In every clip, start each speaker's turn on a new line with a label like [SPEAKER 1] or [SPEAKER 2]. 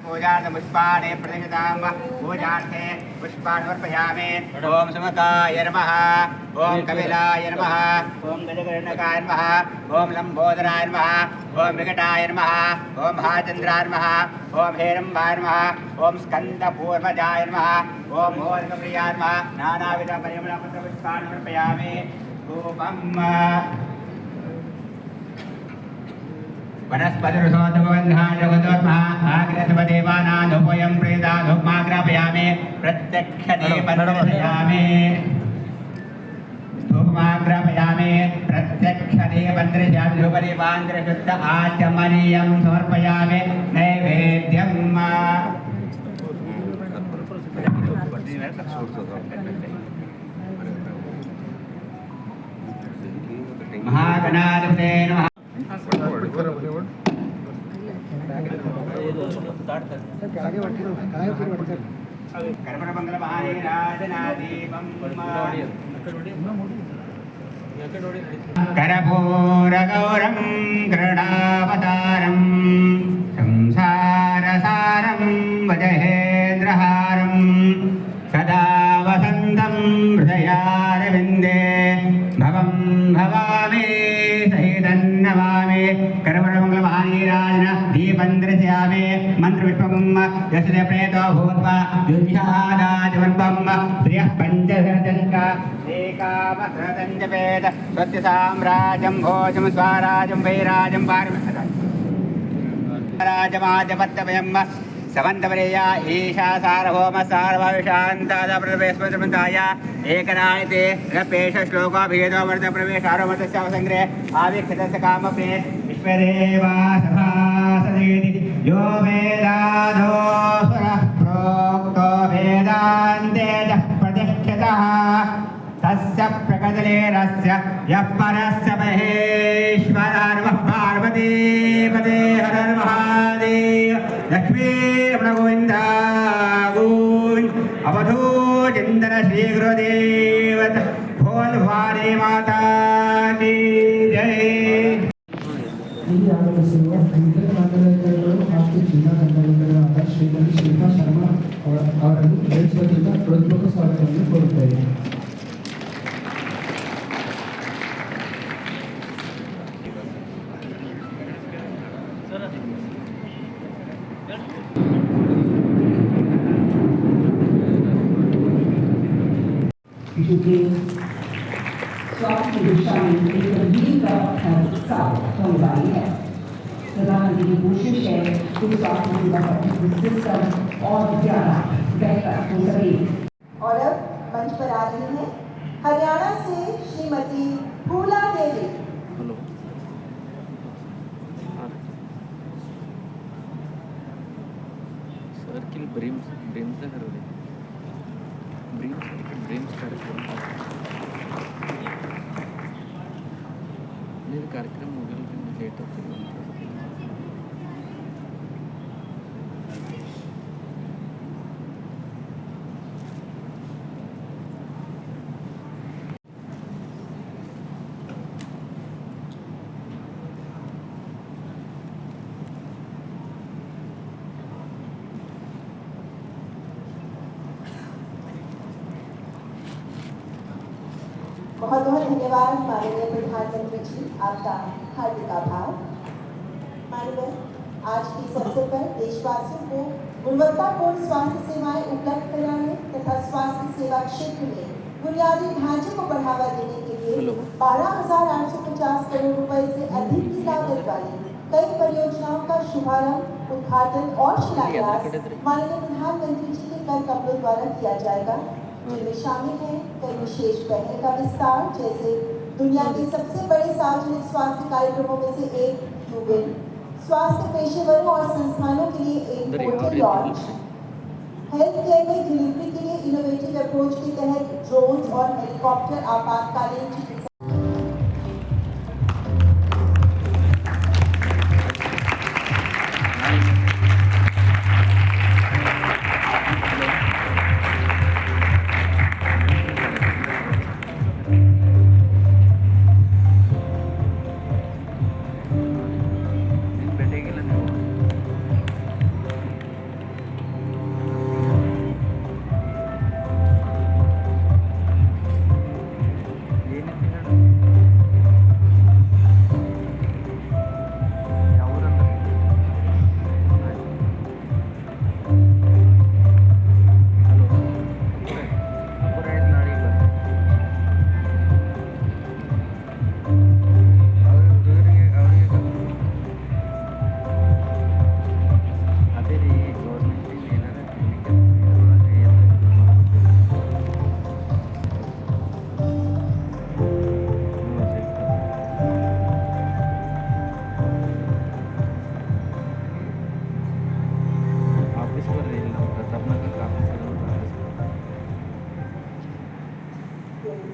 [SPEAKER 1] पूजार्थपुष्पाणि प्रतिष्ठितां पूजार्थे पुष्पाणि समर्पयामि। ओम सुमुखाय नमः, ओम कपिलाय नमः, ओम गजकर्णकाय नमः, ओम लंबोदराय नमः, ओम विकटाय नमः, ओम महाचंद्राय नमः, ओम हेरंबाय नमः, ओम स्कंदपूर्वजाय नमः, ओम मोदकप्रियाय नमः। नानाविध परिमलपत्रपुष्पाणि समर्पयामि। धूपम् वनस्पतिरुषोधुगन्धाजगतोत्मः आग्रसवदेवानाधुपयं प्रेदाधुपमाग्रापयामि। प्रत्यक्षदीपन्द्रयामि, धूपमाग्रापयामि। प्रत्यक्षदीपन्द्रयामि, धूपदीपान्द्रशुद्ध आचमनीयं समर्पयामि। नैवेद्यम् महागणाधिपते नमः। कर्पूरगौरं गरुडावतारं संसारसारं वजहेन्द्रहारं सदा वसन्तं हृदयारविन्दे भवं भवामि सहितं नमामि। कर्पूरमङ्गलमहानीराजन दीपं दर्शयामि। मन्त्रपुष्पं यस्य प्रेतो भूत्वा युज्यादाजवन्तं श्रियः पञ्चसहस्रञ्च एकामसहस्रं जपेत स्वस्य साम्राज्यं भोजं स्वराज्यं वैराज्यं पारमराजमाजपत्तवयं समन्तपरेया ईशा सार्वभौम सार्वविशान्तादप्रवेशमन्ताय एकनायते रपेश श्लोको भेदो वर्त प्रवेशारोमतस्यावसङ्ग्रहे आविक्षतस्य कामप्रे विश्वदेवा सभासदेति यो वेदाधोऽसुरः प्रोक्तो वेदान्ते च प्रतिष्ठितः तस्य प्रकटलेरस्य यः परस्य महेश्वरः पार्वतीपते हर महादेव लक्ष्मी रमण गोविंद गोविंद अवधू चंदन श्री गुरुदेव भोल भारी माता की जय।
[SPEAKER 2] आपके जिला ದಂಡಾಧಿಕಾರಿ ಶ್ರೀಮತಿ ಶಿಲ್ಪಾ ಶರ್ಮಾ ಅವರನ್ನು ವೇದಿಕೆಯಿಂದ ಹೃತ್ಪೂರ್ವಕ ಸ್ವಾಗತವನ್ನು ಕೋರುತ್ತೇವೆ.
[SPEAKER 3] क्योंकि स्वास्थ्य की दिशा में एक गंभीर का हिस्सा होने वाली है। प्रधानमंत्री की कोशिश है कि स्वास्थ्य सेवा सिस्टम और ज्यादा बेहतर हो सके।
[SPEAKER 4] और अब मंच पर आ रही हैं हरियाणा से श्रीमती फूला देवी।
[SPEAKER 5] सर्किल ब्रेम्स ठरवले ब्रेम्स कार्यक्रम वगैरे लेट होते.
[SPEAKER 4] बहुत बहुत धन्यवाद माननीय प्रधानमंत्री जी, आपका हार्दिक आभार। माननीय आज के इस अवसर पर देशवासियों को गुणवत्तापूर्ण स्वास्थ्य सेवाएं उपलब्ध कराने तथा स्वास्थ्य सेवा क्षेत्र में बुनियादी ढांचे को बढ़ावा देने के लिए 12,850 करोड़ रुपए से अधिक की लागत वाली कई परियोजनाओं का शुभारंभ, उद्घाटन और शिलान्यास माननीय प्रधानमंत्री जी के कर कमलों द्वारा किया जाएगा, जिनमें शामिल है कई विशेष पहल का विस्तार, जैसे दुनिया के सबसे बड़े सार्वजनिक स्वास्थ्य कार्यक्रमों में से एक यूविन, स्वास्थ्य पेशेवरों और संस्थानों के लिए एक पोर्टल लॉन्च, हेल्थ केयर में डिलीवरी के लिए इनोवेटिव अप्रोच के तहत ड्रोन्स और हेलीकॉप्टर आपातकालीन चिकित्सा।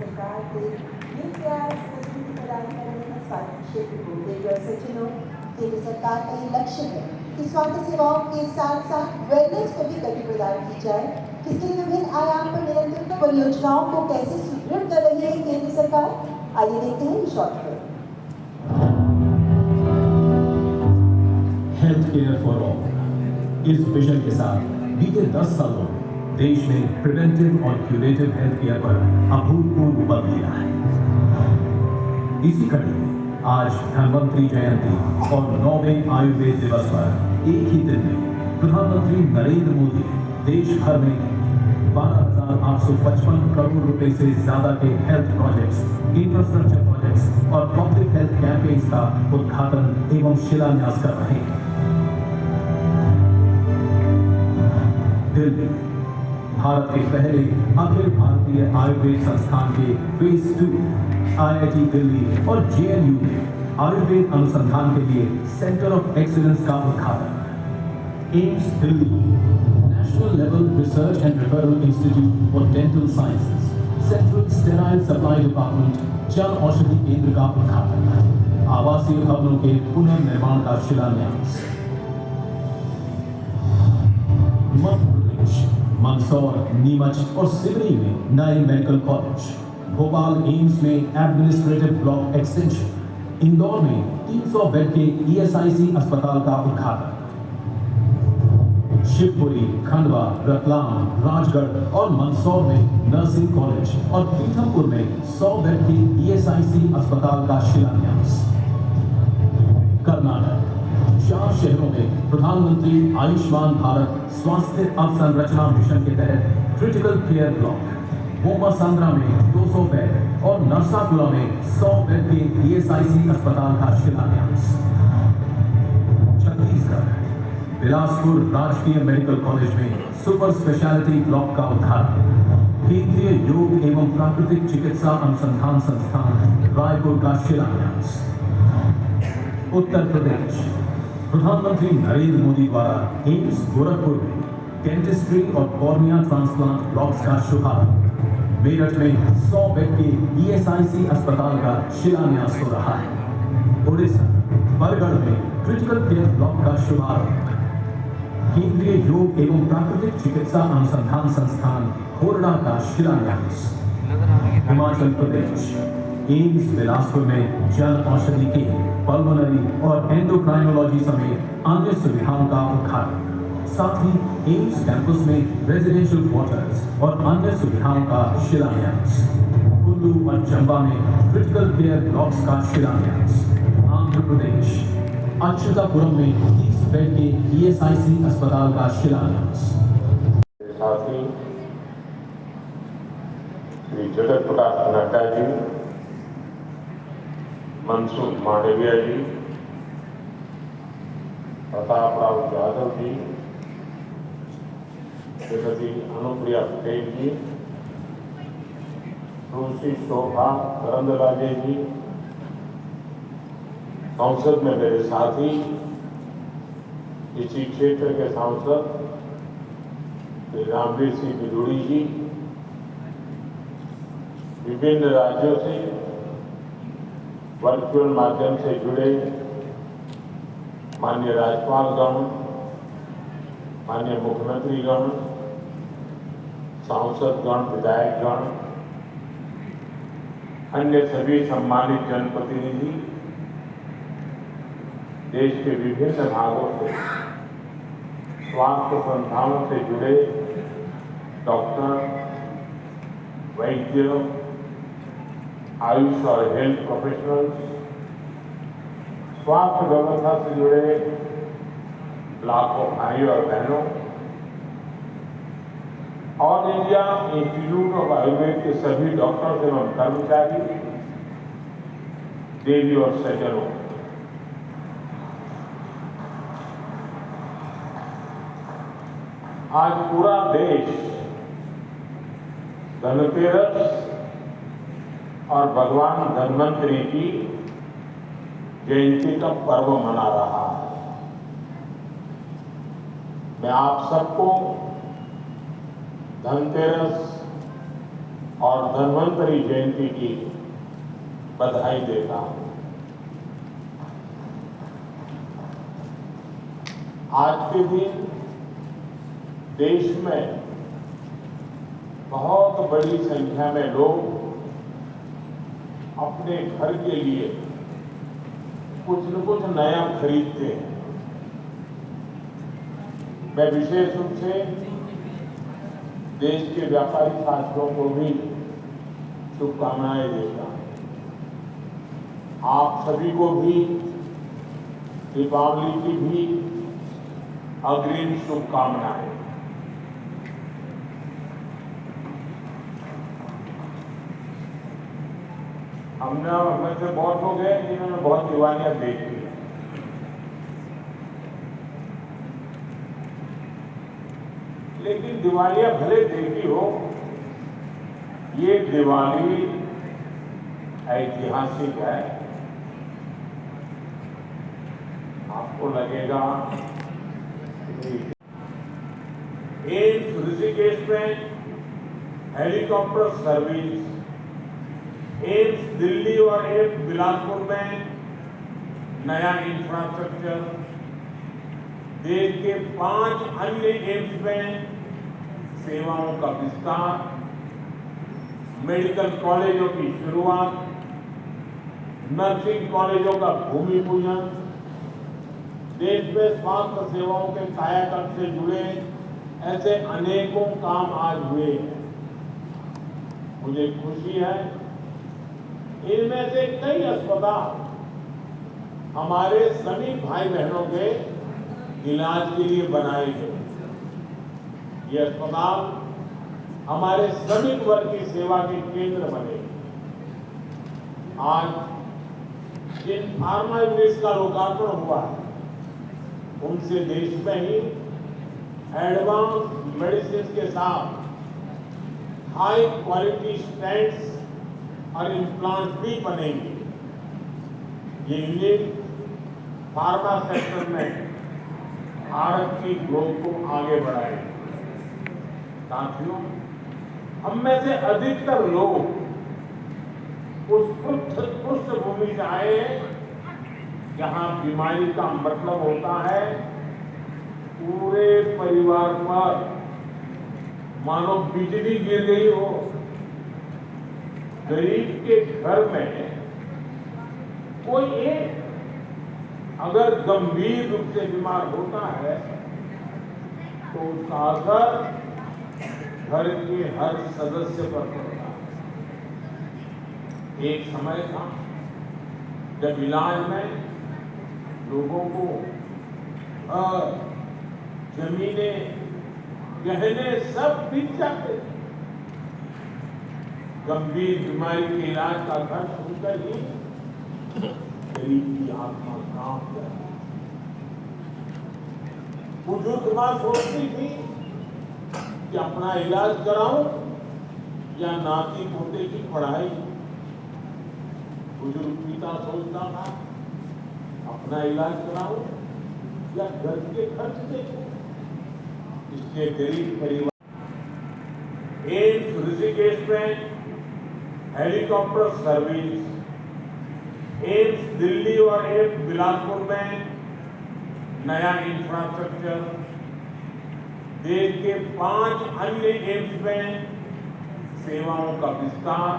[SPEAKER 4] सरकार के ये प्रयास मजबूती प्रदान करने का स्वास्थ्य क्षेत्र को देकर सचिनों केंद्र सरकार का ये लक्ष्य है कि स्वास्थ्य सेवाओं के साथ साथ वेलनेस को भी गति प्रदान की जाए। इसके लिए विभिन्न आयाम पर निरंतर परियोजनाओं को कैसे सुदृढ़ कर रही है केंद्र सरकार, आइए देखते हैं short film.
[SPEAKER 6] Health care for all इस विजन के साथ बीते 10 सालों में देश ने प्रिवेंटिव और क्यूरेटिव हेल्थ केयर पर अभूतपूर्व बल दिया है। इसी कड़ी में आज धन्वंतरी जयंती और 9वें आयुर्वेद दिवस पर एक ही दिन में प्रधानमंत्री नरेंद्र मोदी देश भर में 12,855 करोड़ रुपए से ज्यादा के हेल्थ प्रोजेक्ट्स, इंफ्रास्ट्रक्चर प्रोजेक्ट्स और पब्लिक हेल्थ कैंपेन्स का उद्घाटन एवं शिलान्यास कर रहे हैं। दिल्ली भारत के पहले अखिल भारतीय आयुर्वेद संस्थान के फेज 2 IIT दिल्ली और JNU में आयुर्वेद अनुसंधान के लिए सेंटर ऑफ एक्सीलेंस का उद्घाटन। AIIMS Delhi national level research and referral institute for dental sciences, central sterile supply department, Jan Aushadhi केंद्र का उद्घाटन। आवासीय भवनों के पुनर्निर्माण का शिलान्यास। मध्य प्रदेश मंदसौर, नीमच और सिवनी में नए मेडिकल कॉलेज, भोपाल एम्स में एडमिनिस्ट्रेटिव ब्लॉक एक्सटेंशन, इंदौर में 300 बेड के ESIC अस्पताल का उद्घाटन। शिवपुरी, खंडवा, रतलाम, राजगढ़ और मंदसौर में नर्सिंग कॉलेज और पीथमपुर में 100 बेड के ESIC अस्पताल का शिलान्यास। कर्नाटक 4 शहरों में प्रधानमंत्री आयुष्मान भारत स्वास्थ्य अवसंरचना मिशन के तहत क्रिटिकल केयर ब्लॉक, बोम्बासांद्रा में 200 बेड और नरसापुरा में 100 बेड के ESIC अस्पताल का शिलान्यास। छत्तीसगढ़ बिलासपुर राजकीय मेडिकल कॉलेज में सुपर स्पेशलिटी ब्लॉक का उद्घाटन। केंद्रीय योग एवं प्राकृतिक चिकित्सा अनुसंधान संस्थान रायपुर का शिलान्यास। उत्तर प्रदेश प्रधानमंत्री नरेंद्र मोदी द्वारा एम्स गोरखपुर में डेंटिस्ट्री और कॉर्निया ट्रांसप्लांट ब्लॉक्स का शुभारंभ। मेरठ में 100 बेड के ESIC अस्पताल का शिलान्यास हो रहा है। उड़ीसा बरगढ़ में क्रिटिकल केयर ब्लॉक का शुभारंभ। केंद्रीय योग एवं प्राकृतिक चिकित्सा अनुसंधान संस्थान होरडा का शिलान्यास। हिमाचल प्रदेश एम्स बिलासपुर में जन औषधि केंद्र, पल्मोनरी और एंडोक्राइनोलॉजी समेत अन्य सुविधाओं का उद्घाटन। साथ ही एम्स कैंपस में रेजिडेंशियल क्वार्टर्स और अन्य सुविधाओं का शिलान्यास। कुल्लू और चंबा में क्रिटिकल केयर ब्लॉक्स का शिलान्यास। आंध्र प्रदेश अच्युतापुरम में 30 बेड के ESIC अस्पताल का शिलान्यास।
[SPEAKER 7] साथ ही श्री जगत प्रकाश नड्डा जी, मनसुख मांडविया जी, प्रताप राव यादव जी, श्रीमती अनुप्रिया पटेल जी, तुलसी शोभा करंदलाजे जी, संसद में मेरे साथी इसी क्षेत्र के सांसद श्री रामवीर सिंह बिदुड़ी जी, विभिन्न राज्यों से वर्चुअल माध्यम से जुड़े माननीय राज्यपालगण, माननीय मुख्यमंत्रीगण, सांसदगण, विधायकगण, अन्य सभी सम्मानित जनप्रतिनिधि, देश के विभिन्न भागों से स्वास्थ्य संस्थानों से जुड़े डॉक्टर, वैद्य, आयुष और हेल्थ प्रोफेशनल्स, स्वास्थ्य व्यवस्था से जुड़े लाखों भाइयों और बहनों, all India institute of Ayurveda के सभी डॉक्टर्स एवं कर्मचारी, देवी और सज्जनों, आज पूरा देश धनतेरस और भगवान धन्वंतरी की जयंती का पर्व मना रहा है। मैं आप सबको धनतेरस और धन्वंतरी जयंती की बधाई देता हूं। आज के दिन देश में बहुत बड़ी संख्या में लोग अपने घर के लिए कुछ न कुछ नया खरीदते हैं। मैं विशेष रूप से देश के व्यापारी साथियों को भी शुभकामनाएं देता हूं। आप सभी को भी दीपावली की भी अग्रिम शुभकामनाएं। हमें से बहुत लोग हैं जिन्होंने बहुत दिवालियां देखी हैं। लेकिन दिवालियां भले देखी हो, ये दिवाली ऐतिहासिक है। आपको लगेगा एम्स ऋषिकेश में हेलीकॉप्टर सर्विस, एम्स दिल्ली और एम्स बिलासपुर में नया इंफ्रास्ट्रक्चर, देश के 5 अन्य एम्स में सेवाओं का विस्तार, मेडिकल कॉलेजों की शुरुआत, नर्सिंग कॉलेजों का भूमि पूजन, देश में स्वास्थ्य सेवाओं के कायाकल्प से जुड़े ऐसे अनेकों काम आज हुए हैं। मुझे खुशी है इनमें से कई अस्पताल हमारे सभी भाई बहनों के इलाज के लिए बनाए गए। ये अस्पताल हमारे श्रमिक वर्ग की सेवा के केंद्र बने। आज जिन फार्मा यूनिट्स का लोकार्पण हुआ है, उनसे देश में ही एडवांस मेडिसिन के साथ हाई क्वालिटी स्टेंट्स और इम्प्लांट भी बनेंगे। ये यूनिट फार्मा सेक्टर में भारत की ग्रोथ को आगे बढ़ाएगी। साथियों, हम में से अधिकतर लोग उस पृष्ठभूमि से आए हैं जहां बीमारी का मतलब होता है पूरे परिवार पर मानो बिजली गिर गई हो। गरीब के घर में कोई एक अगर गंभीर रूप से बीमार होता है तो उसका असर घर के हर सदस्य पर पड़ता है। एक समय था जब इलाज में लोगों को जमीनें, गहने सब बिक जाते थे। गंभीर बीमारी के इलाज का खर्च सुनकर ही गरीब की आत्मा कांप जाती। बुजुर्ग मां सोचती थी कि अपना इलाज कराऊं या नाती पोते की पढ़ाई। बुजुर्ग पिता सोचता था अपना इलाज कराऊं या घर के खर्च देखूं। इसलिए गरीब परिवार एम्स ऋषिकेश में हेलीकॉप्टर सर्विस, एम्स दिल्ली और एम्स बिलासपुर में नया इंफ्रास्ट्रक्चर, देश के 5 अन्य एम्स में सेवाओं का विस्तार,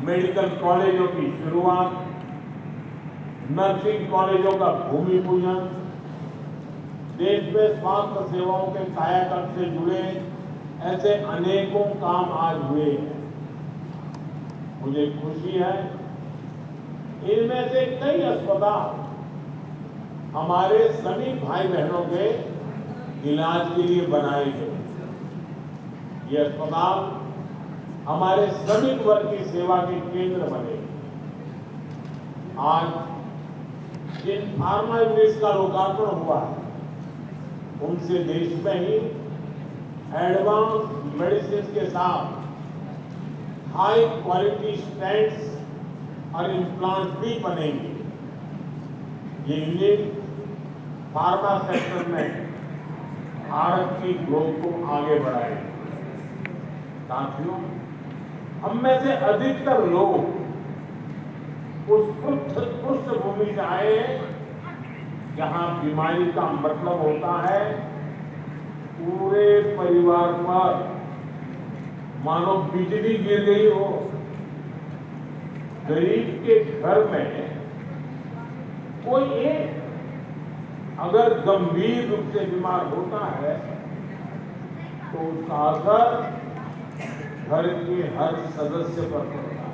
[SPEAKER 7] मेडिकल कॉलेजों की शुरुआत, नर्सिंग कॉलेजों का भूमि पूजन, देश में स्वास्थ्य सेवाओं के कायाकल्प से जुड़े ऐसे अनेकों काम आज हुए हैं। मुझे खुशी है इनमें से कई अस्पताल हमारे सभी भाई बहनों के इलाज के लिए बनाए गए। ये अस्पताल हमारे श्रमिक वर्ग की सेवा के केंद्र बने। आज जिन फार्मा यूनिट्स का लोकार्पण हुआ है, उनसे देश में ही एडवांस मेडिसिन के साथ हाई क्वालिटी स्टेंट्स और इम्प्लांट भी बनेंगे। ये यूनिट फार्मा सेक्टर में भारत की ग्रोथ को आगे बढ़ाएगी। साथियों, हम में से अधिकतर लोग उस पृष्ठभूमि से आए जहां बीमारी का मतलब होता है पूरे परिवार पर मानो बिजली गिर गई हो। गरीब के घर में कोई एक अगर गंभीर रूप से बीमार होता है तो उसका असर घर के हर सदस्य पर पड़ता है।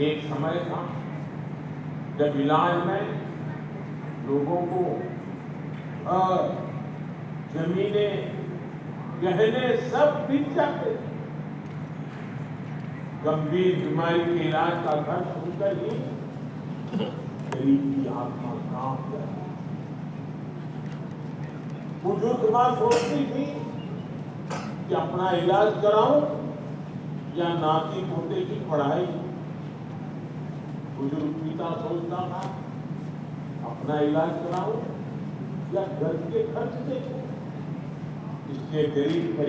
[SPEAKER 7] एक समय था जब इलाज में लोगों को जमीनें, गहने सब बिक जाते थे। गंभीर बीमारी के इलाज का खर्च सुनकर ही गरीब की आत्मा कांप जाती। बुजुर्ग मां सोचती थी कि अपना इलाज कराऊं या नाती पोते की पढ़ाई। बुजुर्ग पिता सोचता था अपना इलाज कराऊं या घर के खर्च देखूं। इसलिए गरीब परिवार